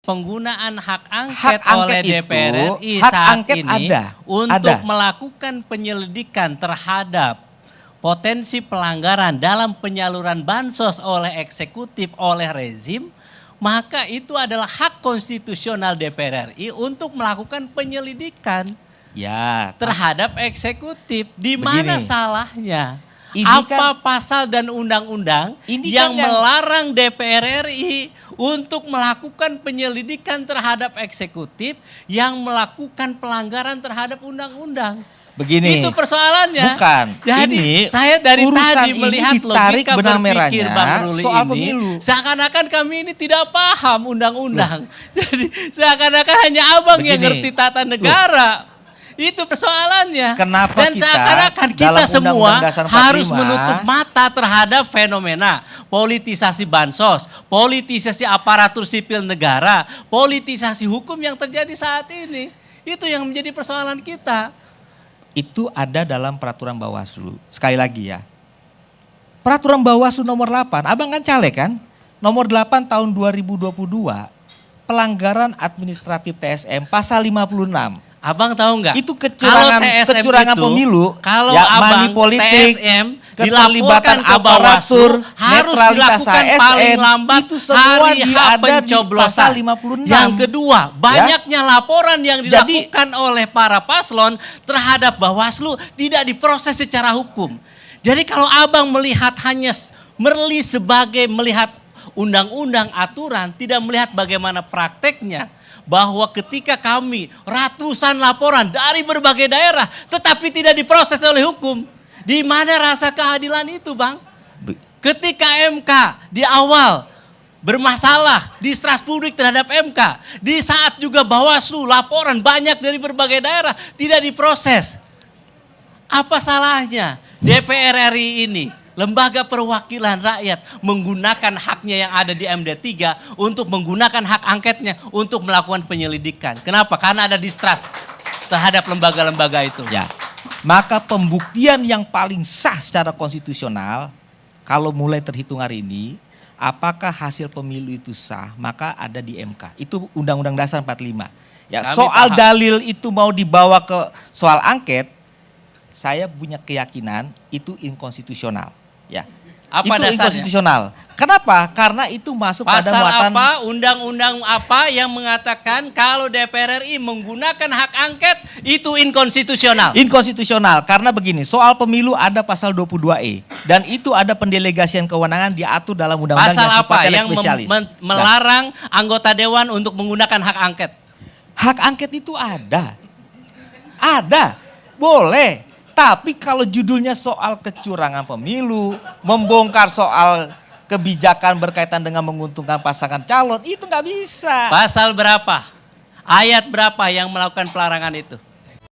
penggunaan hak angket oleh itu, DPR RI hak saat angket ini ada, untuk melakukan penyelidikan terhadap potensi pelanggaran dalam penyaluran bansos oleh eksekutif, oleh rezim, maka itu adalah hak konstitusional DPR RI untuk melakukan penyelidikan terhadap eksekutif. Di mana salahnya? Apa pasal dan undang-undang yang melarang DPR RI untuk melakukan penyelidikan terhadap eksekutif yang melakukan pelanggaran terhadap undang-undang? Begini. Itu persoalannya. Bukan. Jadi saya dari tadi melihat logika berpikir Bang Ruli soal ini, pemilu. Seakan-akan kami ini tidak paham undang-undang. Jadi seakan-akan hanya abang yang ngerti tata negara. Itu persoalannya. Kenapa dan seakan-akan kita semua harus menutup mata terhadap fenomena politisasi bansos, politisasi aparatur sipil negara, politisasi hukum yang terjadi saat ini. Itu yang menjadi persoalan kita. Itu ada dalam peraturan Bawaslu. Sekali lagi ya. Peraturan Bawaslu nomor 8, abang kan caleg kan? Nomor 8 tahun 2022, pelanggaran administratif TSM pasal 56. Abang tahu nggak? Itu kecurangan pemilu, kalau money politik, TSM keterlibatan ke Bawaslu harus dilakukan ASN, paling lambat itu semua hari H pencoblosan. Yang kedua, banyaknya laporan yang dilakukan oleh para paslon terhadap Bawaslu tidak diproses secara hukum. Jadi kalau abang melihat hanya sebagai melihat undang-undang aturan, tidak melihat bagaimana prakteknya, bahwa ketika kami ratusan laporan dari berbagai daerah tetapi tidak diproses oleh hukum, di mana rasa keadilan itu, Bang? Ketika MK di awal bermasalah, distrust publik terhadap MK, di saat juga Bawaslu laporan banyak dari berbagai daerah tidak diproses. Apa salahnya DPR RI ini, lembaga perwakilan rakyat, menggunakan haknya yang ada di MD3 untuk menggunakan hak angketnya untuk melakukan penyelidikan? Kenapa? Karena ada distrust terhadap lembaga-lembaga itu. Ya. Maka pembuktian yang paling sah secara konstitusional, kalau mulai terhitung hari ini, apakah hasil pemilu itu sah, maka ada di MK. Itu Undang-Undang Dasar 45. Ya, soal dalil itu mau dibawa ke soal angket, saya punya keyakinan itu inkonstitusional. Ya. Apa itu dasarnya? Inkonstitusional. Kenapa? Karena itu masuk pasal pada muatan apa, undang-undang apa yang mengatakan kalau DPR RI menggunakan hak angket itu inkonstitusional? Inkonstitusional karena begini, soal pemilu ada pasal 22E dan itu ada pendelegasian kewenangan diatur dalam undang-undang pasal yang apa yang spesialis. Melarang anggota dewan untuk menggunakan hak angket? Hak angket itu ada, boleh. Tapi kalau judulnya soal kecurangan pemilu, membongkar soal kebijakan berkaitan dengan menguntungkan pasangan calon, itu nggak bisa. Pasal berapa? Ayat berapa yang melakukan pelarangan itu?